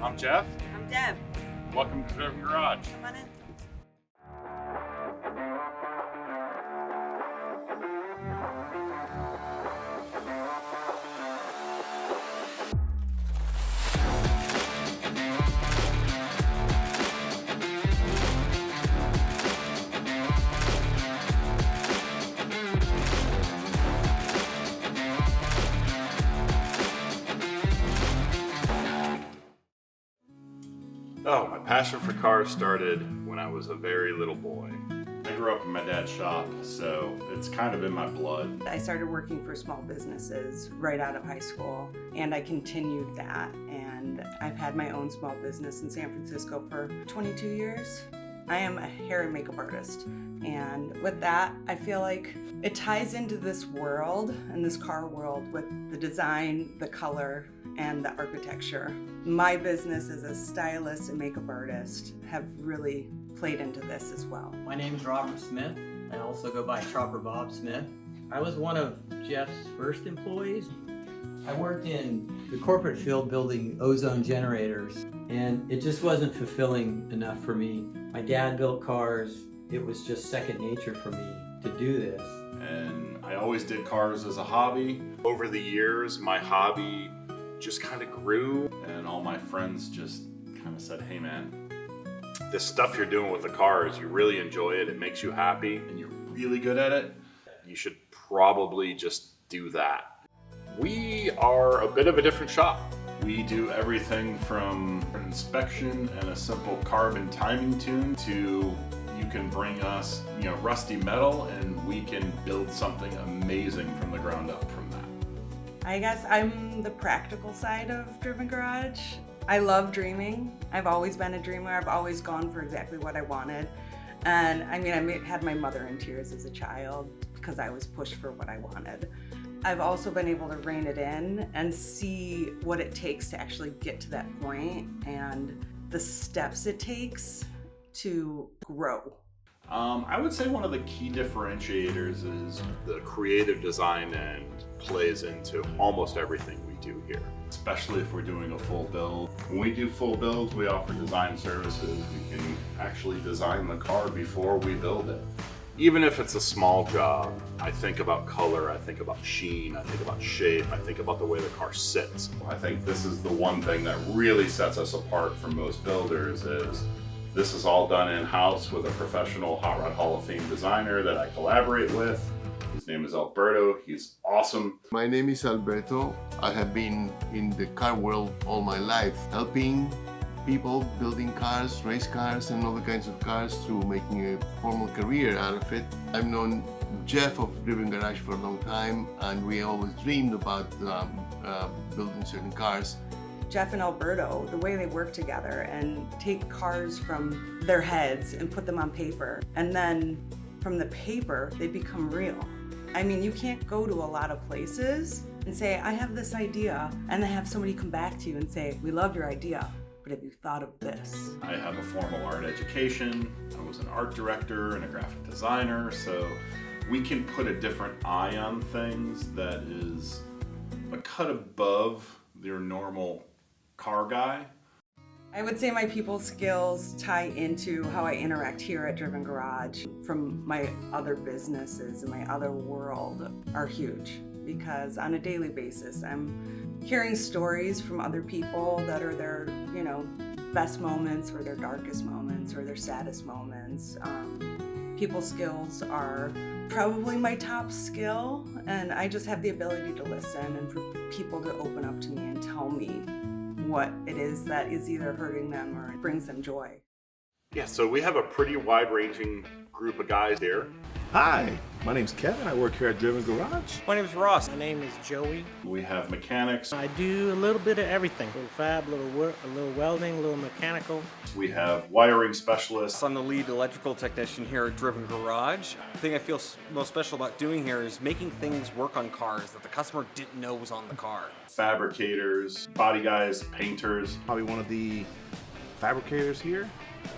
I'm Jeff. I'm Deb. Welcome to the garage. Come on in. Oh, my passion for cars started when I was a very little boy. I grew up in my dad's shop, so it's kind of in my blood. I started working for small businesses right out of high school, and I continued that. And I've had my own small business in San Francisco for 22 years. I am a hair and makeup artist, and with that, I feel like it ties into this world and this car world with the design, the color, and the architecture. My business as a stylist and makeup artist have really played into this as well. My name's Robert Smith. I also go by Chopper Bob Smith. I was one of Jeff's first employees. I worked in the corporate field building ozone generators, and it just wasn't fulfilling enough for me. My dad built cars. It was just second nature for me to do this. And I always did cars as a hobby. Over the years, my hobby just kind of grew, and all my friends just kind of said, hey man, this stuff you're doing with the cars, you really enjoy it, it makes you happy, and you're really good at it, you should probably just do that. We are a bit of a different shop. We do everything from inspection and a simple carbon timing tune to you can bring us, rusty metal, and we can build something amazing from the ground up from that. I guess I'm the practical side of Driven Garage. I love dreaming. I've always been a dreamer. I've always gone for exactly what I wanted. And I had my mother in tears as a child because I was pushed for what I wanted. I've also been able to rein it in and see what it takes to actually get to that point and the steps it takes to grow. I would say one of the key differentiators is the creative design end plays into almost everything we do here, especially if we're doing a full build. When we do full builds, we offer design services. We can actually design the car before we build it. Even if it's a small job, I think about color, I think about sheen, I think about shape, I think about the way the car sits. I think this is the one thing that really sets us apart from most builders is this is all done in-house with a professional Hot Rod Hall of Fame designer that I collaborate with. His name is Alberto. He's awesome. My name is Alberto. I have been in the car world all my life, helping people building cars, race cars, and other kinds of cars through making a formal career out of it. I've known Jeff of Driven Garage for a long time, and we always dreamed about building certain cars. Jeff and Alberto, the way they work together and take cars from their heads and put them on paper, and then from the paper, they become real. I mean, you can't go to a lot of places and say, I have this idea, and then have somebody come back to you and say, we love your idea, but have you thought of this? I have a formal art education. I was an art director and a graphic designer, so we can put a different eye on things that is a cut above your normal car guy. I would say my people skills tie into how I interact here at Driven Garage from my other businesses and my other world are huge because on a daily basis I'm hearing stories from other people that are their, best moments or their darkest moments or their saddest moments. People skills are probably my top skill, and I just have the ability to listen and for people to open up to me and tell me what it is that is either hurting them or brings them joy. Yeah, so we have a pretty wide-ranging group of guys here. Hi, my name's Kevin. I work here at Driven Garage. My name is Ross. My name is Joey. We have mechanics. I do a little bit of everything. A little fab, a little work, a little welding, a little mechanical. We have wiring specialists. I'm the lead electrical technician here at Driven Garage. The thing I feel most special about doing here is making things work on cars that the customer didn't know was on the car. Fabricators, body guys, painters. I'll be one of the fabricators here.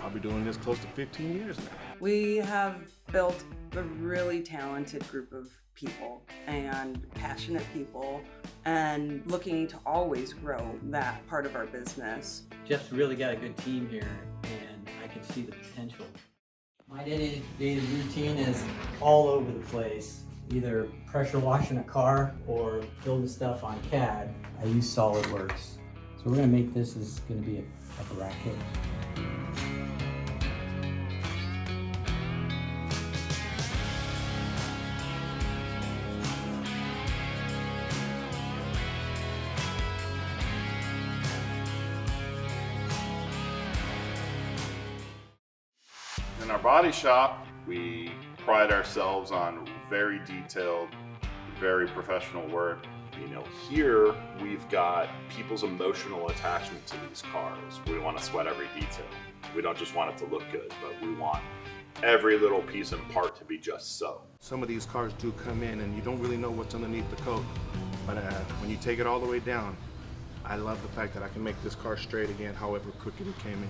I'll be doing this close to 15 years now. We have built a really talented group of people and passionate people and looking to always grow that part of our business. Jeff's really got a good team here, and I can see the potential. My daily routine is all over the place, either pressure washing a car or building stuff on CAD. I use SolidWorks. So we're gonna make this is gonna be a bracket. In our body shop, we pride ourselves on very detailed, very professional work. You know, here we've got people's emotional attachment to these cars. We want to sweat every detail. We don't just want it to look good, but we want every little piece and part to be just so. Some of these cars do come in and you don't really know what's underneath the coat. But when you take it all the way down, I love the fact that I can make this car straight again, however crooked it came in.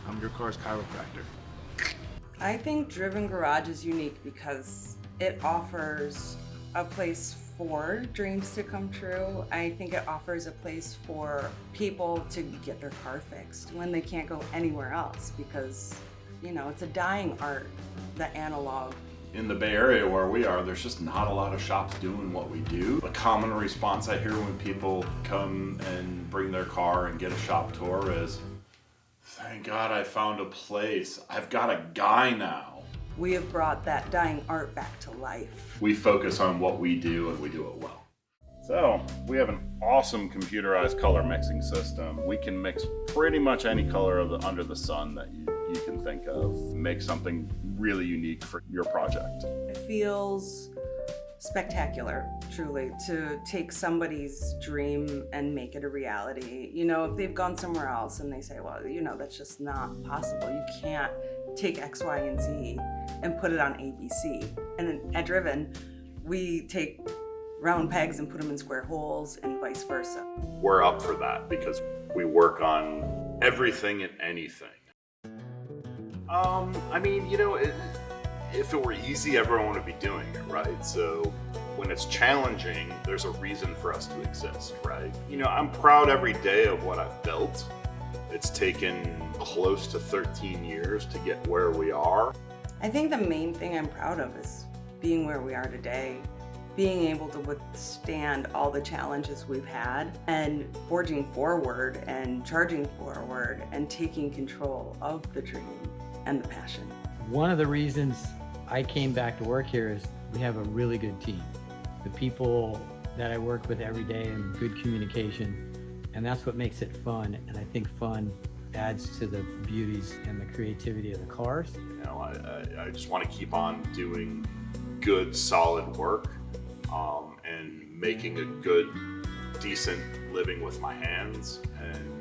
I'm your car's chiropractor. I think Driven Garage is unique because it offers a place for dreams to come true. I think it offers a place for people to get their car fixed when they can't go anywhere else because, you know, it's a dying art, the analog. In the Bay Area where we are, there's just not a lot of shops doing what we do. The common response I hear when people come and bring their car and get a shop tour is, thank God I found a place. I've got a guy now. We have brought that dying art back to life. We focus on what we do and we do it well. So we have an awesome computerized color mixing system. We can mix pretty much any color under the sun that you can think of. Make something really unique for your project. It feels spectacular, truly, to take somebody's dream and make it a reality. You know, if they've gone somewhere else and they say, well, you know, that's just not possible. You can't take X, Y, and Z and put it on ABC. And at Driven, we take round pegs and put them in square holes and vice versa. We're up for that because we work on everything and anything. I mean, you know, if it were easy, everyone would be doing it, right? So when it's challenging, there's a reason for us to exist, right? You know, I'm proud every day of what I've built. It's taken close to 13 years to get where we are. I think the main thing I'm proud of is being where we are today, being able to withstand all the challenges we've had and forging forward and charging forward and taking control of the dream and the passion. One of the reasons I came back to work here is we have a really good team. The people that I work with every day and good communication, and that's what makes it fun. And I think fun adds to the beauties and the creativity of the cars. You know, I just want to keep on doing good, solid work and making a good, decent living with my hands and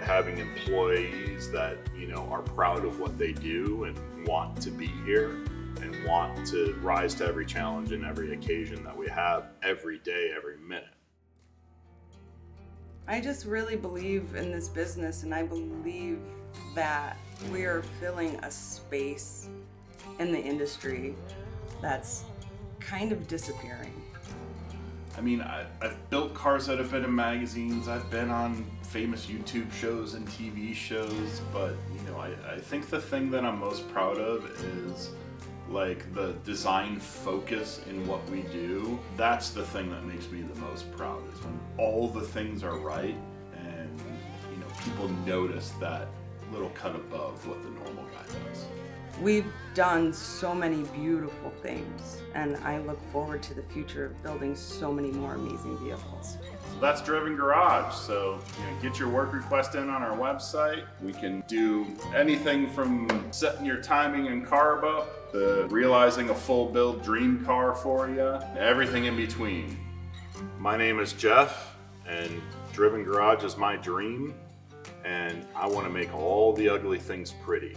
having employees that, you know, are proud of what they do and want to be here and want to rise to every challenge and every occasion that we have every day, every minute. I just really believe in this business, and I believe that we are filling a space in the industry that's kind of disappearing. I mean, I've built cars that have been in magazines, I've been on famous YouTube shows and TV shows, but, you know, I think the thing that I'm most proud of is like the design focus in what we do. That's the thing that makes me the most proud, is when all the things are right and, you know, people notice that little cut above what the normal guy does. We've done so many beautiful things, and I look forward to the future of building so many more amazing vehicles. So that's Driven Garage. So, you know, get your work request in on our website. We can do anything from setting your timing and carb up to realizing a full build dream car for you, everything in between. My name is Jeff, and Driven Garage is my dream, and I want to make all the ugly things pretty.